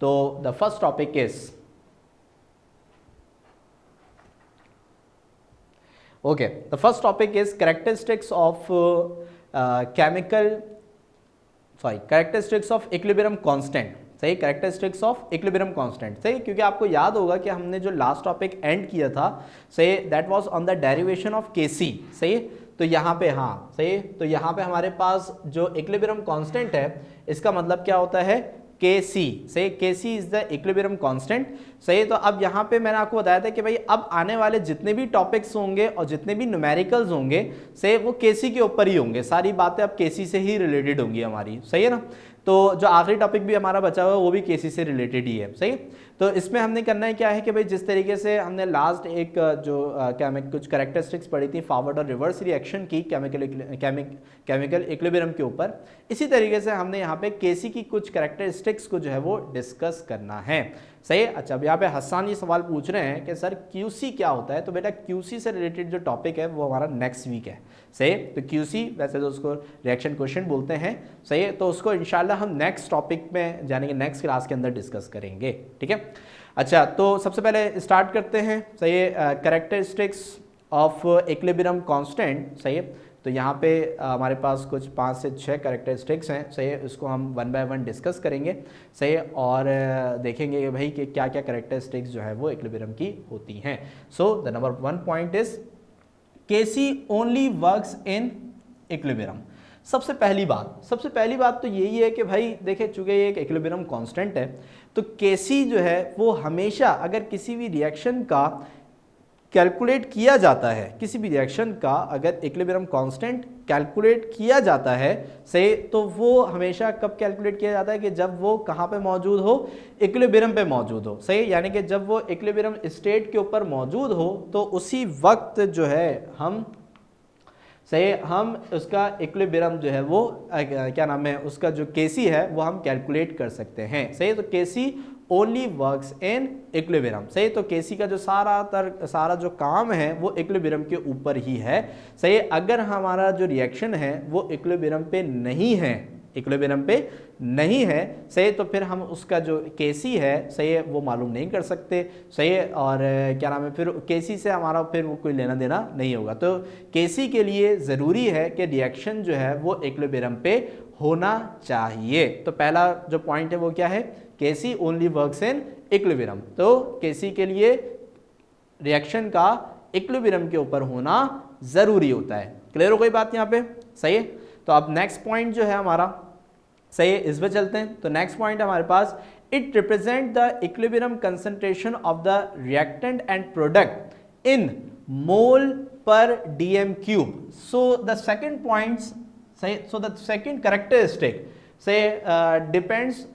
तो the first topic is okay, the first topic is characteristics of characteristics of equilibrium constant. सही, characteristics of equilibrium constant. सही, क्योंकि आपको याद होगा कि हमने जो लास्ट टॉपिक एंड किया था, सही, that was on the derivation of Kc. सही, तो यहाँ पे, हाँ सही, तो यहाँ पे हमारे पास जो इक्विलिब्रियम कांस्टेंट है, इसका मतलब क्या होता है, Kc. सही, Kc is the equilibrium constant. सही, तो अब यहाँ पे मैंने आपको बताया था कि भाई अब आने वाले जितने भी टॉपिक्स होंगे और जितने भी न्यूमेरिकल्स होंगे, सही, वो Kc के ऊपर ही होंगे. सारी बातें अब Kc से ही रिलेटेड होंगी हमारी. सही है ना. तो जो आखिरी टॉपिक भी हमारा बचा हुआ है वो भी Kc से रिलेटेड ही है. सही, तो इसमें हमने करना है क्या है कि भाई जिस तरीके से हमने लास्ट एक जो कुछ कैरेक्टरिस्टिक्स पढ़ी थी फॉरवर्ड और रिवर्स रिएक्शन की केमिकल इक्विलिब्रियम के ऊपर, इसी तरीके से हमने यहाँ पे Kc की कुछ कैरेक्टरिस्टिक्स को जो है वो डिस्कस करना है. सही. अच्छा, अब यहाँ पे हसन ये सवाल पूछ रहे हैं कि सर QC क्या होता है. तो बेटा QC से रिलेटेड जो टॉपिक है वो हमारा नेक्स्ट वीक है. सही, तो QC वैसे तो उसको रिएक्शन क्वेश्चन बोलते हैं. सही, तो उसको इंशाल्लाह हम नेक्स्ट टॉपिक में यानी कि नेक्स्ट क्लास के अंदर डिस्कस करेंगे. ठीक है. अच्छा, तो सबसे पहले स्टार्ट करते हैं. सही, कैरेक्टरिस्टिक्स ऑफ इक्विलिब्रियम कांस्टेंट. सही, तो यहाँ पे हमारे पास कुछ 5 से 6 कैरेक्टरिस्टिक्स हैं. सही, इसको हम वन बाय वन डिस्कस करेंगे. सही, और देखेंगे कि भाई कि क्या क्या कैरेक्टरिस्टिक्स जो है वो इक्विलिब्रियम की होती हैं. So the number 1 point is Kc only works in equilibrium. सबसे पहली बात तो यही है कि भाई देखिए, चूंकि ये एक इक्विलिब्रियम कांस्टेंट है, तो Kc जो है वो हमेशा अगर किसी भी रिएक्शन का कैलकुलेट किया जाता है, किसी भी रिएक्शन का अगर इक्विलिब्रियम कांस्टेंट कैलकुलेट किया जाता है, सही, तो वो हमेशा कब कैलकुलेट किया जाता है कि जब वो कहाँ पे मौजूद हो, इक्विलिब्रियम पे मौजूद हो. सही, यानी कि जब वो इक्विलिब्रियम स्टेट के ऊपर मौजूद हो तो उसी वक्त जो है हम उसका इक्विलिब्रियम जो है वो क्या नाम है, उसका जो Kc है वो हम कैलकुलेट कर सकते हैं. सही, तो Kc only works in equilibrium. सही, तो Kc का जो सारा जो काम है वो इक्विलिब्रियम के ऊपर ही है. सही, अगर हमारा जो रिएक्शन है वो इक्विलिब्रियम पे नहीं है, सही, तो फिर हम उसका जो Kc है, सही है, वो मालूम नहीं कर सकते. सही है, और क्या नाम है, फिर Kc से हमारा फिर वो कोई लेना देना नहीं होगा. तो Kc के लिए ज़रूरी है कि रिएक्शन जो है वो इक्विलिब्रियम पे होना चाहिए. तो पहला जो पॉइंट है वो क्या है, Kc only works in equilibrium. तो Kc के लिए रिएक्शन का इक्विलिब्रियम के ऊपर होना ज़रूरी होता है. क्लियर हो गई बात यहाँ पे. सही है. तो अब नेक्स्ट पॉइंट जो है हमारा, सही है, इस पे चलते हैं. तो नेक्स्ट पॉइंट हमारे पास, it represent the equilibrium concentration of the reactant and product in mole per dm cube. So the second points, सही, सो द सेकंड कैरेक्टरिस्टिक से depends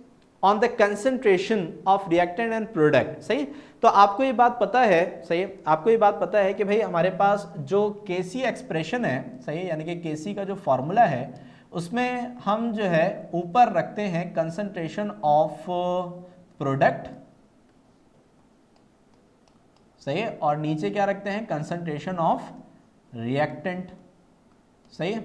on the concentration of reactant and product. सही, तो आपको ये बात पता है, सही, आपको ये बात पता है कि भाई हमारे पास जो Kc एक्सप्रेशन है, सही, यानी कि Kc का जो फॉर्मूला है उसमें हम जो है ऊपर रखते हैं कंसंट्रेशन ऑफ प्रोडक्ट, सही है, और नीचे क्या रखते हैं, कंसंट्रेशन ऑफ रिएक्टेंट. सही है.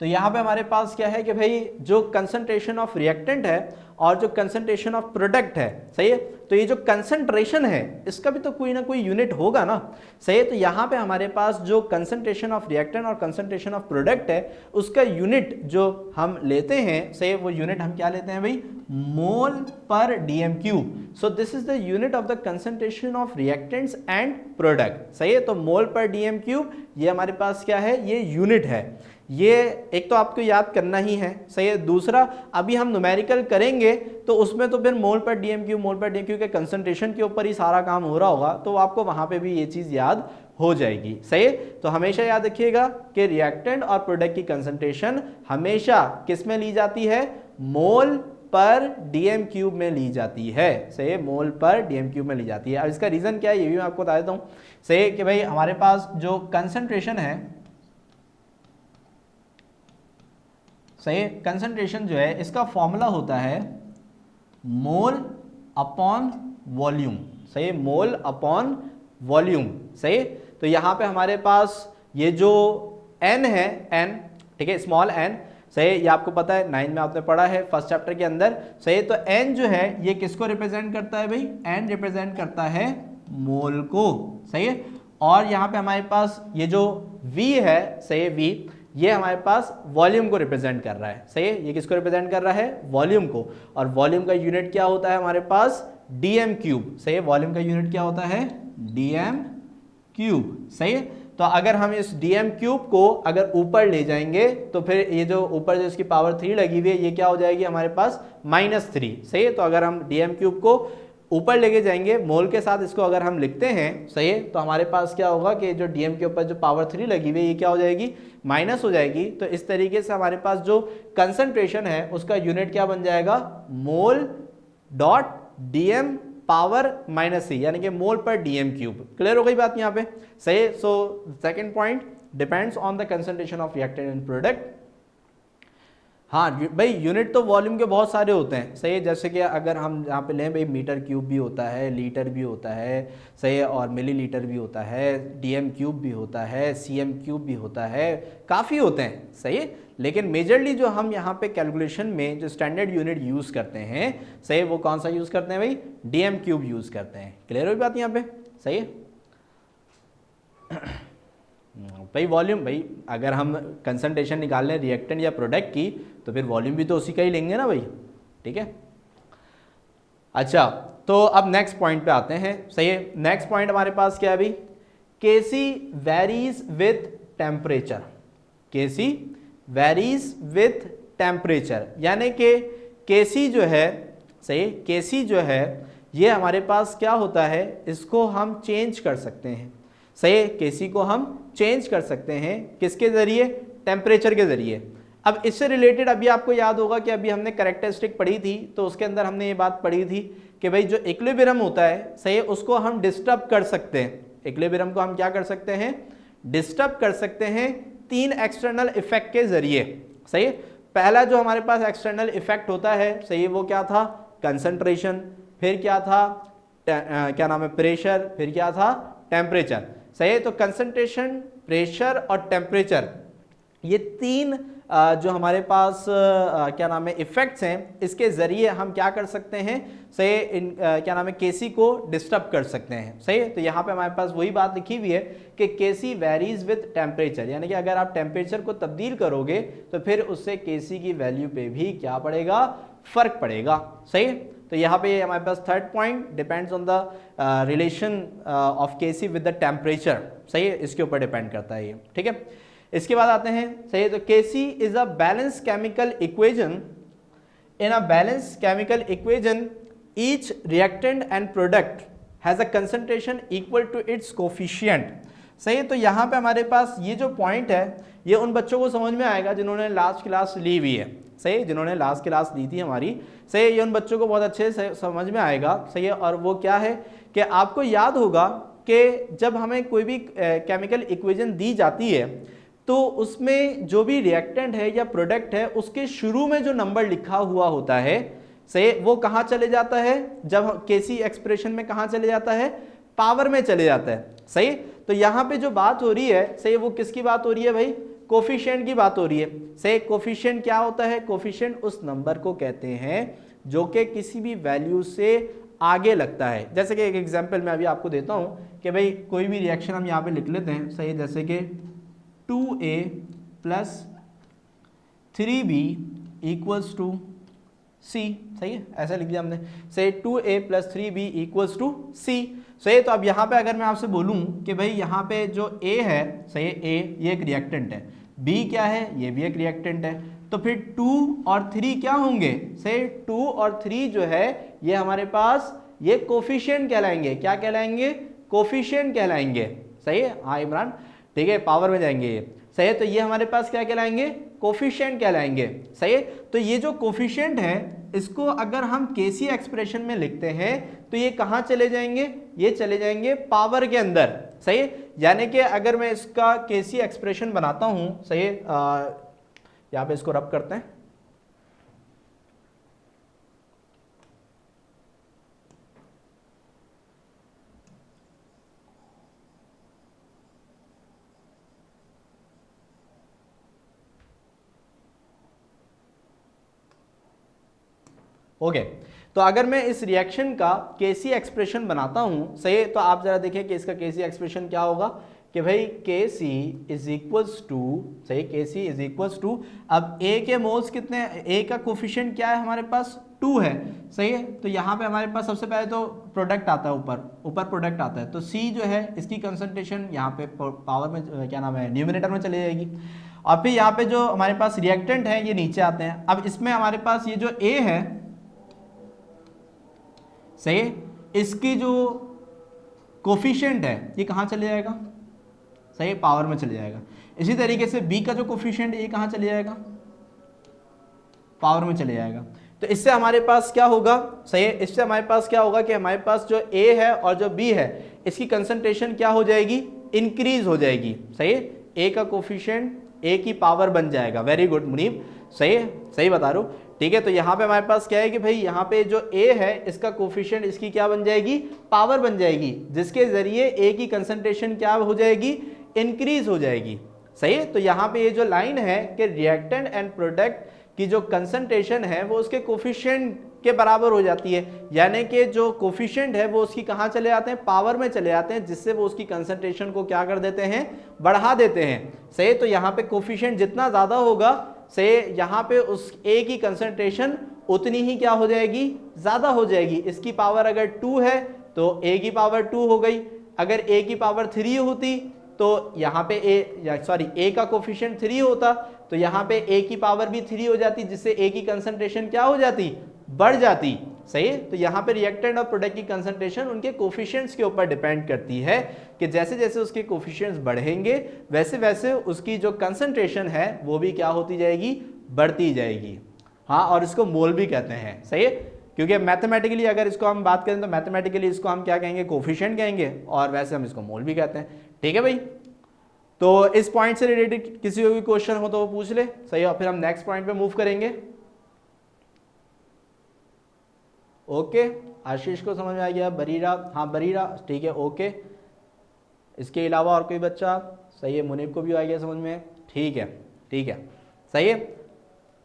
तो यहाँ पे हमारे पास क्या है कि भाई जो कंसंट्रेशन ऑफ रिएक्टेंट है और जो कंसंट्रेशन ऑफ प्रोडक्ट है, सही है, तो ये जो कंसंट्रेशन है इसका भी तो कोई ना कोई यूनिट होगा ना. सही है. तो यहाँ पे हमारे पास जो कंसंट्रेशन ऑफ रिएक्टेंट और कंसंट्रेशन ऑफ प्रोडक्ट है उसका यूनिट जो हम लेते हैं, सही, वो यूनिट हम क्या लेते हैं भाई, मोल per dm cube. So this is the unit of the concentration of reactants and product. सही है. तो मोल पर dm क्यूब ये हमारे पास क्या है, ये यूनिट है. ये एक तो आपको याद करना ही है. सही है. दूसरा, अभी हम न्यूमेरिकल करेंगे तो उसमें तो फिर मोल पर dm क्यूब के कंसंट्रेशन के ऊपर ही सारा काम हो रहा होगा, तो आपको वहां पे भी ये चीज याद हो जाएगी. सही है. तो हमेशा याद रखिएगा कि रिएक्टेंट और प्रोडक्ट की कंसंट्रेशन हमेशा किस में ली जाती है, मोल पर dm क्यूब में ली जाती है. सही है. मोल पर dm क्यूब में ली जाती है. अब इसका रीजन क्या है ये भी मैं आपको बता देता हूँ. सही है कि भाई हमारे पास जो कंसंट्रेशन है, सही, कंसंट्रेशन जो है इसका फॉर्मूला होता है मोल अपॉन वॉल्यूम. सही, मोल अपॉन वॉल्यूम. सही. तो यहाँ पे हमारे पास ये जो n है, n, ठीक है, स्मॉल n, सही, ये आपको पता है 9 में आपने पढ़ा है फर्स्ट चैप्टर के अंदर। सही, तो n जो है ये किसको रिप्रेजेंट करता है भाई, n रिप्रेजेंट करता है मोल को। सही है, और यहाँ पे हमारे पास ये जो v है, सही, v ये हमारे पास वॉल्यूम को रिप्रेजेंट कर रहा है। सही है, ये किसको रिप्रेजेंट कर रहा है, वॉल्यूम को, और वॉल्यूम का यूनिट क्या होता है हमारे पास, dm क्यूब। सही है, वॉल्यूम का यूनिट क्या होता है, dm क्यूब। सही है, तो अगर हम इस dm क्यूब को अगर ऊपर ले जाएंगे तो फिर ये जो ऊपर जो इसकी पावर 3 लगी हुई है ये क्या हो जाएगी हमारे पास, -3। सही है, तो अगर हम dm क्यूब को ऊपर लेके जाएंगे मोल के साथ, इसको अगर हम लिखते हैं, सही है, तो हमारे पास क्या होगा कि जो dm के ऊपर जो पावर 3 लगी हुई है ये क्या हो जाएगी, माइनस हो जाएगी। तो इस तरीके से हमारे पास जो कंसंट्रेशन है उसका यूनिट क्या बन जाएगा, मोल डॉट dm पावर -3, यानी कि मोल पर dm क्यूब। क्लियर हो गई बात यहाँ पे। सही, so second point depends on the concentration of reactant and product. हाँ भाई, यूनिट तो वॉल्यूम के बहुत सारे होते हैं। सही है, जैसे कि अगर हम यहाँ पे लें भाई, मीटर क्यूब भी होता है, लीटर भी होता है, सही है, और मिलीलीटर भी होता है, dm क्यूब भी होता है, cm क्यूब भी होता है, काफ़ी होते हैं। सही है, लेकिन मेजरली जो हम यहाँ पे कैलकुलेशन में जो स्टैंडर्ड यूनिट यूज़ करते हैं, सही, वो कौन सा यूज़ करते हैं भाई, dm क्यूब यूज़ करते हैं। क्लियर हुई बात यहाँ पे। सही है भाई, वॉल्यूम भाई अगर हम कंसंट्रेशन निकाल लें रिएक्टेंट या प्रोडक्ट की तो फिर वॉल्यूम भी तो उसी का ही लेंगे ना भाई। ठीक है, अच्छा, तो अब नेक्स्ट पॉइंट पे आते हैं। सही है, नेक्स्ट पॉइंट हमारे पास क्या है भाई, Kc varies with temperature. Kc varies with temperature, यानी कि Kc जो है, सही, Kc जो है ये हमारे पास क्या होता है, इसको हम चेंज कर सकते हैं। सही, Kc को हम चेंज कर सकते हैं किसके जरिए, टेम्परेचर के जरिए। अब इससे रिलेटेड अभी आपको याद होगा कि अभी हमने कैरेक्टरिस्टिक पढ़ी थी, तो उसके अंदर हमने ये बात पढ़ी थी कि भाई जो इक्विलिब्रियम होता है, सही, उसको हम डिस्टर्ब कर सकते हैं। इक्विलिब्रियम को हम क्या कर सकते हैं, डिस्टर्ब कर सकते हैं 3 एक्सटर्नल इफेक्ट के जरिए। सही, पहला जो हमारे पास एक्सटर्नल इफेक्ट होता है, सही, वो क्या था, कंसंट्रेशन, फिर क्या था, क्या नाम है, प्रेशर, फिर क्या था, टेम्परेचर। सही है, तो कंसंट्रेशन, प्रेशर और टेम्परेचर, ये 3 जो हमारे पास क्या नाम है इफेक्ट्स हैं, इसके जरिए हम क्या कर सकते हैं, सही, क्या नाम है, Kc को डिस्टर्ब कर सकते हैं। सही है, तो यहाँ पे हमारे पास वही बात लिखी हुई है कि Kc वेरीज विथ टेम्परेचर, यानी कि अगर आप टेम्परेचर को तब्दील करोगे तो फिर उससे Kc की वैल्यू पे भी क्या पड़ेगा, फर्क पड़ेगा। सही, तो यहाँ पे हमारे पास third point depends on the relation of Kc with the temperature. सही है, इसके ऊपर डिपेंड करता है ये। ठीक है, इसके बाद आते हैं, सही है, तो Kc is a balance chemical equation. In a balance chemical equation each reactant and product has a concentration equal to its coefficient. सही है, तो यहाँ पे हमारे पास ये जो पॉइंट है ये उन बच्चों को समझ में आएगा जिन्होंने लास्ट क्लास ली हुई है। सही, जिन्होंने लास्ट क्लास ली थी हमारी। सही, ये उन बच्चों को बहुत अच्छे से समझ में आएगा। सही है, और वो क्या है कि आपको याद होगा कि जब हमें कोई भी केमिकल इक्वेजन दी जाती है तो उसमें जो भी रिएक्टेंट है या प्रोडक्ट है उसके शुरू में जो नंबर लिखा हुआ होता है, सही, वो कहाँ चले जाता है, जब Kc एक्सप्रेशन में कहाँ चले जाता है, पावर में चले जाता है। सही, तो यहाँ पे जो बात हो रही है, सही, वो किसकी बात हो रही है भाई, कोफिशिएंट की बात हो रही है। सही, कोफिशिएंट क्या होता है, कोफिशिएंट उस नंबर को कहते हैं जो कि किसी भी वैल्यू से आगे लगता है। जैसे कि एक एग्जांपल मैं अभी आपको देता हूँ कि भाई कोई भी रिएक्शन हम यहाँ पे लिख लेते हैं। सही, जैसे कि 2a + 3b = c। सही है, ऐसा लिख दिया हमने। सही, 2a + 3b = c। सही, तो अब यहाँ पे अगर मैं आपसे बोलूँ कि भाई यहाँ पे जो a है, सही है, a ये एक रिएक्टेंट है, b क्या है, ये भी एक रिएक्टेंट है, तो फिर 2 और 3 क्या होंगे, सही, 2 और 3 जो है ये हमारे पास ये कोफिशिएंट कहलाएंगे। क्या कहलाएंगे, कोफिशिएंट कहलाएंगे। सही है, हाँ इमरान, ठीक है, पावर में जाएंगे ये। सही है, तो ये हमारे पास क्या कहलाएंगे, कोफिशिएंट कहलाएंगे। सही है, तो ये जो कोफिशिएंट है इसको अगर हम Kc एक्सप्रेशन में लिखते हैं तो ये कहाँ चले जाएंगे, ये चले जाएंगे पावर के अंदर। सही है, यानी कि अगर मैं इसका Kc एक्सप्रेशन बनाता हूं, सही है, यहाँ पे इसको रब करते हैं। ओके तो अगर मैं इस रिएक्शन का केसी एक्सप्रेशन बनाता हूं, सही है, तो आप जरा देखें कि इसका केसी एक्सप्रेशन क्या होगा कि भाई Kc इज इक्वल्स टू, सही, Kc इज इक्वल्स टू, अब A के मोल्स कितने, A का कोफिशिएंट क्या है हमारे पास 2 है, सही है, तो यहाँ पे हमारे पास सबसे पहले तो प्रोडक्ट आता है, ऊपर प्रोडक्ट आता है, तो C जो है इसकी कंसंट्रेशन यहाँ पे पावर में क्या नाम है न्यूमिनेटर में चली जाएगी, और फिर यहाँ पे जो हमारे पास रिएक्टेंट है ये नीचे आते हैं। अब इसमें हमारे पास ये जो A है, सही है, इसकी जो कोफिशिएंट है ये कहाँ चले जाएगा, सही, पावर में चले जाएगा। इसी तरीके से B का जो कोफिशिएंट है ये कहाँ चले जाएगा, पावर में चले जाएगा। तो इससे हमारे पास क्या होगा, सही है, इससे हमारे पास क्या होगा कि हमारे पास जो A है और जो B है इसकी कंसंट्रेशन क्या हो जाएगी, इंक्रीज हो जाएगी, सही है, A का कोफिशिएंट A की पावर बन जाएगा। वेरी गुड मुनीब, सही है, सही बता रहा हूँ, ठीक है। तो यहाँ पे हमारे पास क्या है कि भाई यहाँ पे जो A है इसका कोफिशिएंट इसकी क्या बन जाएगी, पावर बन जाएगी, जिसके जरिए A की कंसंट्रेशन क्या हो जाएगी, इंक्रीज हो जाएगी, सही है। तो यहाँ पे ये जो लाइन है कि रिएक्टेंट एंड प्रोडक्ट की जो कंसंट्रेशन है वो उसके कोफिशिएंट के बराबर हो जाती है, यानी कि जो कोफिशिएंट है वो उसकी कहाँ चले जाते हैं, पावर में चले जाते हैं, जिससे वो उसकी कंसंट्रेशन को क्या कर देते हैं, बढ़ा देते हैं, सही। तो यहाँ पे कोफिशिएंट जितना ज़्यादा होगा, सही, यहाँ पे उस A की कंसंट्रेशन उतनी ही क्या हो जाएगी, ज़्यादा हो जाएगी। इसकी पावर अगर 2 है तो A की पावर 2 हो गई, अगर A की पावर 3 होती तो यहाँ पे A का कोफिशिएंट 3 होता तो यहाँ पे A की पावर भी 3 हो जाती, जिससे A की कंसंट्रेशन क्या हो जाती, बढ़ जाती, सही है। तो यहाँ पे रिएक्टेंट और प्रोडक्ट की कंसंट्रेशन उनके कोफिशिएंट्स के ऊपर डिपेंड करती है कि जैसे जैसे उसके कोफिशिएंट्स बढ़ेंगे वैसे वैसे उसकी जो कंसंट्रेशन है वो भी क्या होती जाएगी, बढ़ती जाएगी। हाँ, और इसको मोल भी कहते हैं, सही है, क्योंकि मैथमेटिकली अगर इसको हम बात करें तो मैथमेटिकली इसको हम क्या कहेंगे, कोफिशिएंट कहेंगे, और वैसे हम इसको मोल भी कहते हैं, ठीक है भाई। तो इस पॉइंट से रिलेटेड किसी को भी क्वेश्चन हो तो वो पूछ ले, सही है, और फिर हम नेक्स्ट पॉइंट पे मूव करेंगे। ओके, आशीष को समझ में आ गया, बरीरा, हाँ बरीरा, ठीक है, ओके। इसके अलावा और कोई बच्चा, सही है, मुनीब को भी आ गया समझ में, ठीक है, ठीक है, सही है,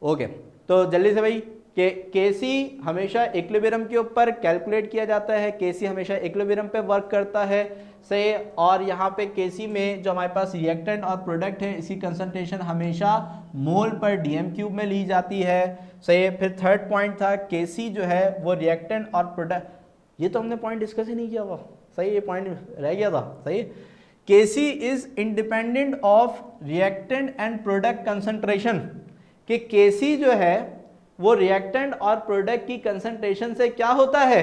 ओके। तो जल्दी से भाई कि Kc हमेशा इक्विलिब्रियम के ऊपर कैलकुलेट किया जाता है, Kc हमेशा इक्विलिब्रियम पे वर्क करता है, सही, और यहाँ पे Kc में जो हमारे पास रिएक्टेंट और प्रोडक्ट है इसकी कंसंट्रेशन हमेशा मोल पर डीएम क्यूब में ली जाती है, सही। फिर थर्ड पॉइंट था Kc जो है वो रिएक्टेंट और प्रोडक्ट, ये तो हमने पॉइंट डिस्कस ही नहीं किया हुआ, सही, ये पॉइंट रह गया था, सही। Kc is independent of reactant and product concentration, कि Kc जो है वो रिएक्टेंट और प्रोडक्ट की कंसंट्रेशन से क्या होता है,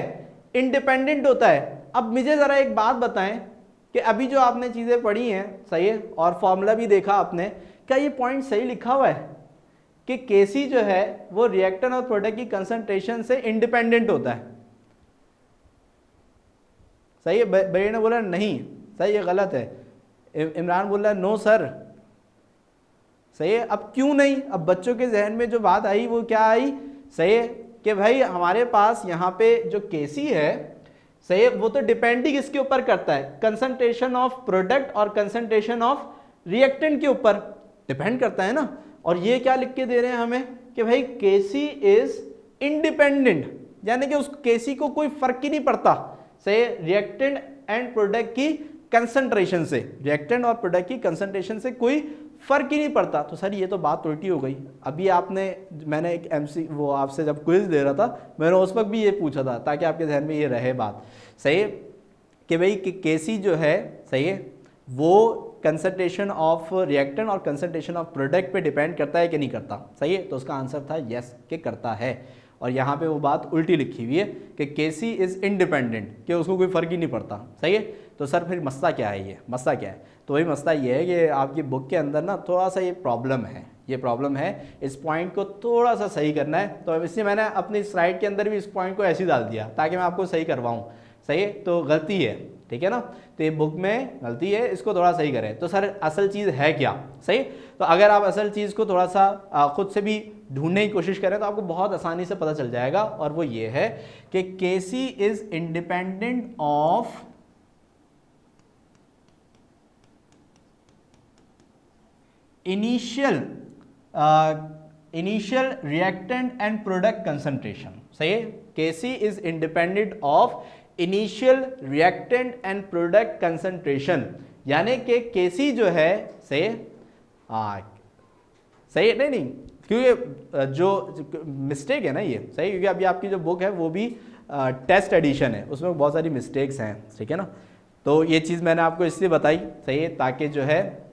इंडिपेंडेंट होता है। अब मुझे ज़रा एक बात बताएं कि अभी जो आपने चीज़ें पढ़ी हैं, सही है, और फॉर्मूला भी देखा आपने, क्या ये पॉइंट सही लिखा हुआ है कि Kc जो है वो रिएक्टेंट और प्रोडक्ट की कंसंट्रेशन से इंडिपेंडेंट होता है, सही है। बड़े ने बोला नहीं, सही, ये गलत है। इमरान बोल रहा है नो सर, सही है। अब क्यों नहीं, अब बच्चों के जहन में जो बात आई वो क्या आई, सही है, कि भाई हमारे पास यहाँ पे जो Kc है, सही है, वो तो डिपेंड ही किसके ऊपर करता है, कंसंट्रेशन ऑफ प्रोडक्ट और कंसंट्रेशन ऑफ रिएक्टेंट के ऊपर डिपेंड करता है ना। और ये क्या लिख के दे रहे हैं हमें कि भाई Kc इज इंडिपेंडेंट, यानी कि उस Kc को कोई फर्क ही नहीं पड़ता, सही, रिएक्टेंट एंड प्रोडक्ट की कंसंट्रेशन से, रिएक्टेंट और प्रोडक्ट की कंसंट्रेशन से कोई फर्क ही नहीं पड़ता। तो सर ये तो बात उल्टी हो गई। अभी आपने, मैंने एक MC वो आपसे जब क्विज दे रहा था मैंने उस वक्त भी ये पूछा था ताकि आपके ध्यान में ये रहे बात, सही, कि भाई Kc जो है, सही है, वो कंसंट्रेशन ऑफ रिएक्टेंट और कंसंट्रेशन ऑफ प्रोडक्ट पे डिपेंड करता है कि नहीं करता, सही है। तो उसका आंसर था यस कि करता है, और यहाँ पे वो बात उल्टी लिखी हुई है कि Kc इज इंडिपेंडेंट, कि उसको कोई फर्क ही नहीं पड़ता, सही है। तो सर फिर मसला क्या है, ये मसला क्या है, तो वही मसला ये है कि आपकी बुक के अंदर ना थोड़ा सा ये प्रॉब्लम है, ये प्रॉब्लम है, इस पॉइंट को थोड़ा सा सही करना है। तो इसलिए मैंने अपनी स्लाइड के अंदर भी इस पॉइंट को ऐसे ही डाल दिया ताकि मैं आपको सही करवाऊँ, सही है। तो गलती है, ठीक है ना, तो ये बुक में गलती है, इसको थोड़ा सही करें। तो सर असल चीज़ है क्या, सही। तो अगर आप असल चीज़ को थोड़ा सा खुद से भी ढूंढने की कोशिश करें तो आपको बहुत आसानी से पता चल जाएगा, और वो ये है कि Kc is independent of initial reactant and product concentration, सही है, Kc is independent of initial reactant and product concentration, यानी कि Kc जो है सही है, सही है, नहीं क्योंकि जो मिस्टेक है ना ये सही, क्योंकि अभी आपकी जो बुक है वो भी टेस्ट एडिशन है, उसमें बहुत सारी मिस्टेक्स हैं, ठीक है ना। तो ये चीज़ मैंने आपको इसलिए बताई सही है, ताकि जो है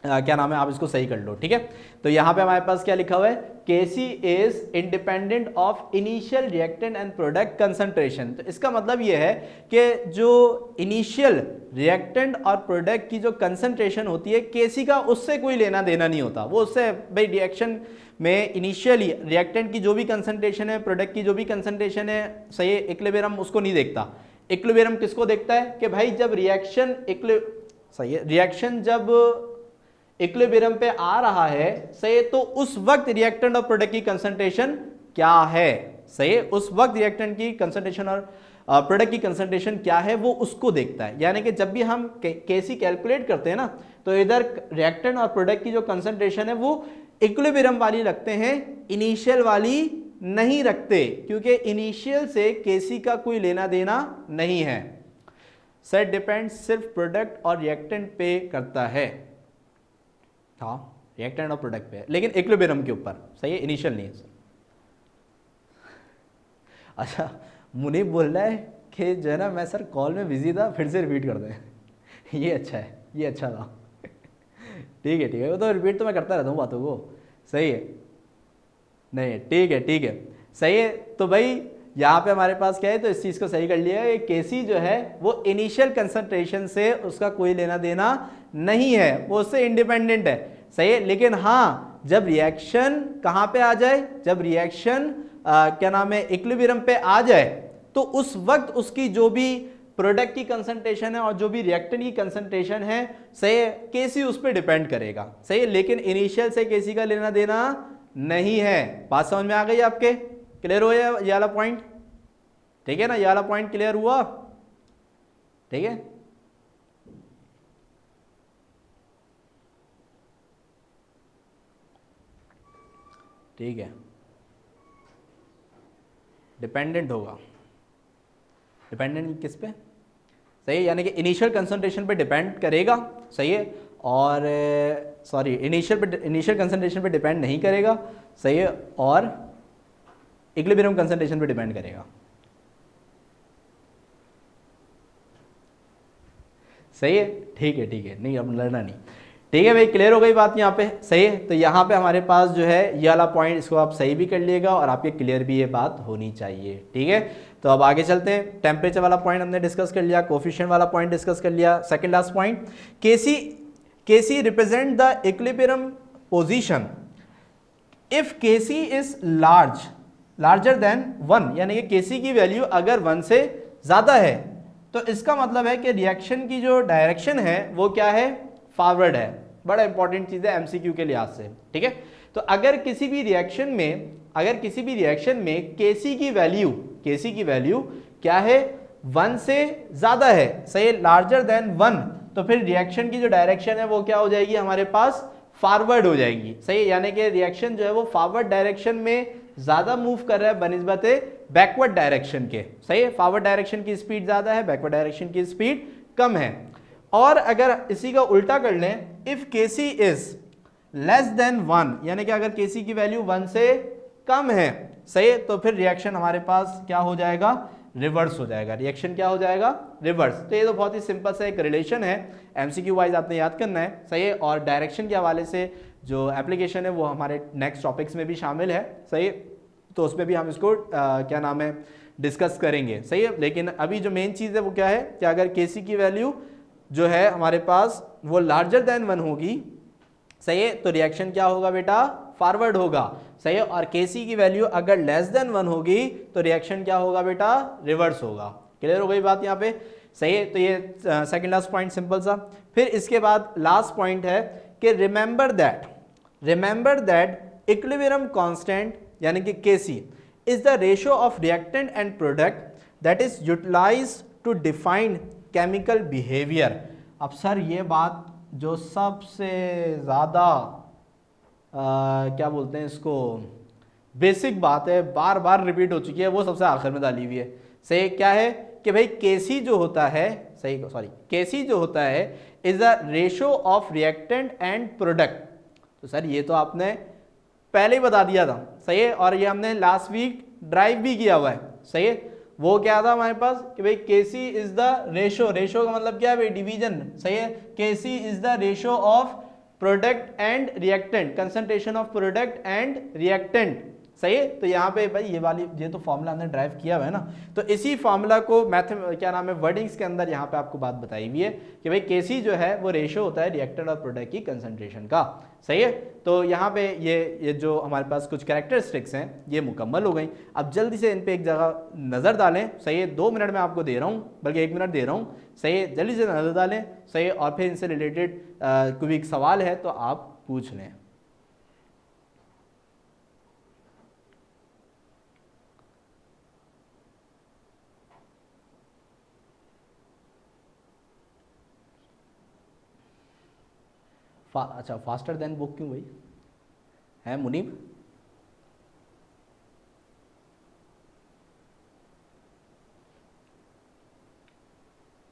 क्या नाम है, आप इसको सही कर लो, ठीक है। तो यहाँ पे हमारे पास क्या लिखा हुआ है, Kc is independent of initial reactant and product concentration. तो इसका मतलब ये है कि जो इनिशियल रिएक्टेंट और प्रोडक्ट की जो कंसंट्रेशन होती है Kc का उससे कोई लेना देना नहीं होता, वो उससे भाई रिएक्शन में इनिशियली रिएक्टेंट की जो भी कंसंट्रेशन है, प्रोडक्ट की जो भी कंसंट्रेशन है, सही है, इक्विलिब्रियम उसको नहीं देखता। इक्विलिब्रियम किसको देखता है कि भाई जब रिएक्शन सही है, रिएक्शन जब इक्विलिब्रियम पे आ रहा है सही है, तो उस वक्त रिएक्टेंट और प्रोडक्ट की कंसंट्रेशन क्या है, सही है, उस वक्त रिएक्टेंट की कंसंट्रेशन और प्रोडक्ट की कंसंट्रेशन क्या है वो उसको देखता है। यानी कि जब भी हम Kc कैलकुलेट करते हैं ना, तो इधर रिएक्टेंट और प्रोडक्ट की जो कंसंट्रेशन है वो इक्विलिब्रियम वाली रखते हैं, इनिशियल वाली नहीं रखते, क्योंकि इनिशियल से Kc का कोई लेना देना नहीं है। सर डिपेंड सिर्फ प्रोडक्ट और रिएक्टेंट पे करता है, हाँ रिएक्टेंट और प्रोडक्ट पे, लेकिन इक्विलिब्रियम के ऊपर, सही है, इनिशियल नहीं है सर। अच्छा मुनीब बोल रहा है कि जो है ना मैं सर कॉल में बिजी था, फिर से रिपीट कर दें। ये अच्छा है, ये अच्छा था। ठीक है, वो तो रिपीट तो मैं करता रहता हूँ बातों को, सही है, नहीं ठीक है, सही है। तो भाई यहाँ पे हमारे पास क्या है, तो इस चीज़ को सही कर लिया है, Kc जो है वो इनिशियल कंसंट्रेशन से उसका कोई लेना देना नहीं है, वो उससे इंडिपेंडेंट है, सही है। लेकिन हाँ जब रिएक्शन कहाँ पे आ जाए, जब रिएक्शन क्या नाम है इक्विलिब्रियम पे आ जाए, तो उस वक्त उसकी जो भी प्रोडक्ट की कंसंट्रेशन है और जो भी रिएक्टेंट की कंसंट्रेशन है, सही है, Kc उस पर डिपेंड करेगा, सही है। लेकिन इनिशियल से Kc का लेना देना नहीं है। बात समझ में आ गई आपके, क्लियर हो ये वाला पॉइंट, ठीक है ना, ये वाला पॉइंट क्लियर हुआ, ठीक है। ठीक है, डिपेंडेंट होगा, डिपेंडेंट किस पे, सही है, यानी कि इनिशियल कंसंट्रेशन पे डिपेंड करेगा, सही है, और सॉरी इनिशियल कंसंट्रेशन पे डिपेंड नहीं करेगा, सही है, और इक्विलिब्रियम कंसंट्रेशन पे डिपेंड करेगा, सही है, ठीक है, नहीं अब लड़ना नहीं, ठीक है भाई, क्लियर हो गई बात यहाँ पे, सही है। तो यहाँ पे हमारे पास जो है ये वाला पॉइंट, इसको आप सही भी कर लिएगा और आपके क्लियर भी ये बात होनी चाहिए, ठीक है। तो अब आगे चलते हैं, टेम्परेचर वाला पॉइंट हमने डिस्कस कर लिया, कोफिशिएंट वाला पॉइंट डिस्कस कर लिया। Second last point, Kc represent the equilibrium position if Kc is larger than 1, यानी कि Kc की वैल्यू अगर 1 से ज़्यादा है, तो इसका मतलब है कि रिएक्शन की जो डायरेक्शन है वो क्या है, फॉरवर्ड है। बड़ा इंपॉर्टेंट चीज़ है एमसीक्यू के लिहाज से, ठीक है। तो अगर किसी भी रिएक्शन में Kc की वैल्यू क्या है, 1 से ज़्यादा है, सही, लार्जर देन 1, तो फिर रिएक्शन की जो डायरेक्शन है वो क्या हो जाएगी, हमारे पास फॉरवर्ड हो जाएगी, सही, यानी कि रिएक्शन जो है वो फॉरवर्ड डायरेक्शन में ज़्यादा मूव कर रहा है बनिस्बते बैकवर्ड डायरेक्शन के, सही है। फॉरवर्ड डायरेक्शन की स्पीड ज़्यादा है, बैकवर्ड डायरेक्शन की स्पीड कम है। और अगर इसी का उल्टा कर लें, if Kc is less than 1, यानी कि अगर Kc की वैल्यू 1 से कम है, सही, तो फिर रिएक्शन हमारे पास क्या हो जाएगा, रिवर्स हो जाएगा, रिएक्शन क्या हो जाएगा, रिवर्स। तो ये तो बहुत ही सिंपल सा एक रिलेशन है, एमसीक्यू वाइज आपने याद करना है, सही है। और डायरेक्शन के हवाले से जो एप्लीकेशन है वो हमारे नेक्स्ट टॉपिक्स में भी शामिल है, सही, तो उसमें भी हम इसको क्या नाम है डिस्कस करेंगे, सही है। लेकिन अभी जो मेन चीज़ है वो क्या है कि अगर Kc की वैल्यू जो है हमारे पास वो लार्जर देन 1 होगी, सही है, तो रिएक्शन क्या होगा बेटा, फॉरवर्ड होगा, सही है। और Kc की वैल्यू अगर लेस देन 1 होगी तो रिएक्शन क्या होगा बेटा, रिवर्स होगा। क्लियर हो गई बात यहाँ पे, सही है। तो ये सेकंड लास्ट पॉइंट सिंपल सा। फिर इसके बाद लास्ट पॉइंट है कि रिमेंबर दैट इक्विलिब्रियम कांस्टेंट यानी कि Kc is the ratio of reactant and product that is utilized to define chemical behaviour. अब सर ये बात जो सबसे ज़्यादा क्या बोलते हैं इसको, बेसिक बात है, बार बार रिपीट हो चुकी है, वो सबसे आखिर में डाली हुई है। सही क्या है कि भाई केसी जो होता है, सही सॉरी, केसी जो होता है is the ratio of reactant and product. तो सर ये तो आपने पहले ही बता दिया था, सही है, और ये हमने लास्ट वीक ड्राइव भी किया हुआ है, सही है। वो क्या था हमारे पास कि भाई KC is the ratio, ratio का मतलब क्या है भाई, डिवीजन, सही है। KC is the ratio of product and reactant, concentration of product and reactant, सही है। तो यहाँ पे भाई ये तो फॉर्मूला हमने ड्राइव किया हुआ है ना, तो इसी फॉर्मूला को क्या नाम है, वर्डिंग्स के अंदर यहाँ पे आपको बात बताई हुई है कि भाई केसी जो है वो रेशो होता है रिएक्टेंट और प्रोडक्ट की कंसंट्रेशन का, सही है। तो यहाँ पे ये जो हमारे पास कुछ कैरेक्टरिस्टिक्स हैं ये मुकम्मल हो गई। अब जल्दी से इन पे एक जगह नज़र डालें, सही है। 2 मिनट में आपको दे रहा हूँ, बल्कि 1 मिनट दे रहा हूँ, सही है। जल्दी से नज़र डालें, सही है, और फिर इनसे रिलेटेड कोई एक सवाल है तो आप पूछ लें। अच्छा, फास्टर देन बुक क्यों भाई है मुनीब?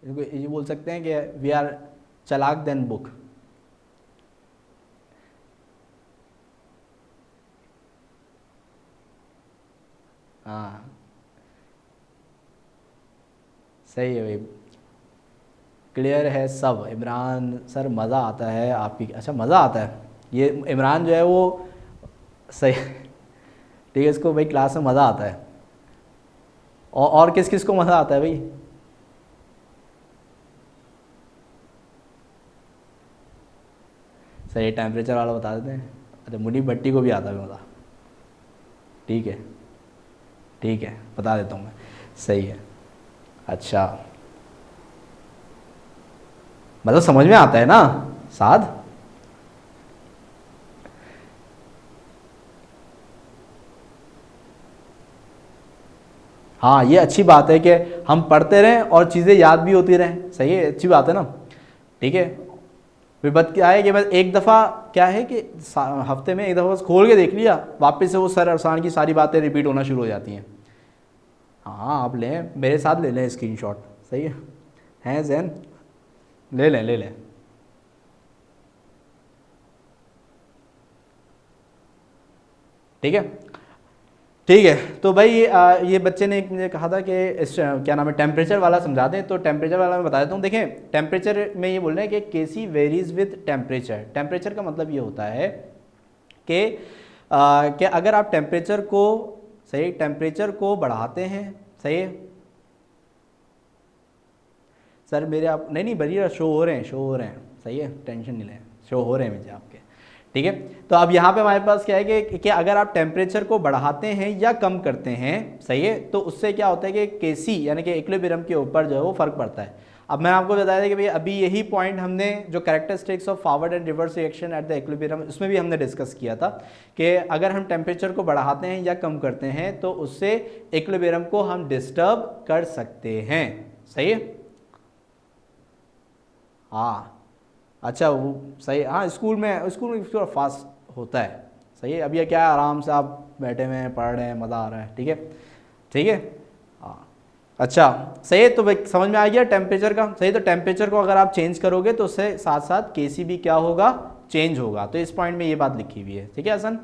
ये बोल सकते हैं कि वी आर चालाक देन बुक। हाँ सही है भाई, क्लियर है सब। इमरान सर मज़ा आता है आपकी, अच्छा मज़ा आता है, ये इमरान जो है वो सही ठीक है, इसको भाई क्लास में मज़ा आता है। और किस किस को मज़ा आता है भाई? सही, टेम्परेचर वाला बता देते हैं। अच्छा, मुनी भट्टी को भी आता है मज़ा, ठीक है ठीक है, बता देता हूँ मैं, सही है। अच्छा, मतलब समझ में आता है ना साद? हाँ ये अच्छी बात है कि हम पढ़ते रहें और चीज़ें याद भी होती रहें, सही है, अच्छी बात है ना, ठीक है। फिर बात क्या है कि बस एक दफ़ा क्या है कि हफ्ते में एक दफ़ा बस खोल के देख लिया, वापस से वो सर अरसान की सारी बातें रिपीट होना शुरू हो जाती हैं। हाँ आप लें, मेरे साथ ले लें स्क्रीनशॉट, सही है, हैं जैन, ले लें ले लें। ठीक है ठीक है। तो भाई ये बच्चे ने मुझे कहा था कि इस क्या नाम है टेम्परेचर वाला समझा दें, तो टेम्परेचर वाला मैं बता देता हूँ। देखें, टेम्परेचर में ये बोल रहे हैं कि केसी वेरीज विद टेम्परेचर। टेम्परेचर का मतलब ये होता है कि अगर आप टेम्परेचर को, सही, टेम्परेचर को बढ़ाते हैं, सही है सर मेरे, आप नहीं बढ़िया शो हो रहे हैं, सही है, टेंशन नहीं लें, शो हो रहे हैं मुझे आपके, ठीक है। तो अब यहाँ पे हमारे पास क्या है कि अगर आप टेम्परेचर को बढ़ाते हैं या कम करते हैं, सही है, तो उससे क्या होता है कि केसी यानी कि इक्विलिब्रियम के ऊपर जो है वो फ़र्क पड़ता है। अब मैं आपको बताया था कि भाई अभी यही पॉइंट हमने जो characteristics of forward and reverse reaction at the equilibrium, उसमें भी हमने डिस्कस किया था कि अगर हम टेम्परेचर को बढ़ाते हैं या कम करते हैं तो उससे इक्विलिब्रियम को हम डिस्टर्ब कर सकते हैं, सही है। हाँ अच्छा वो सही, हाँ स्कूल में थोड़ा फास्ट होता है, सही है। अब ये क्या है, आराम से आप बैठे हुए हैं, पढ़ रहे हैं, मज़ा आ रहा है, ठीक है ठीक है। हाँ अच्छा सही है, तो भाई समझ में आ गया टेम्परेचर का, सही। तो टेम्परेचर को अगर आप चेंज करोगे तो उससे साथ साथ केसी भी क्या होगा, चेंज होगा। तो इस पॉइंट में ये बात लिखी हुई है, ठीक है हसन।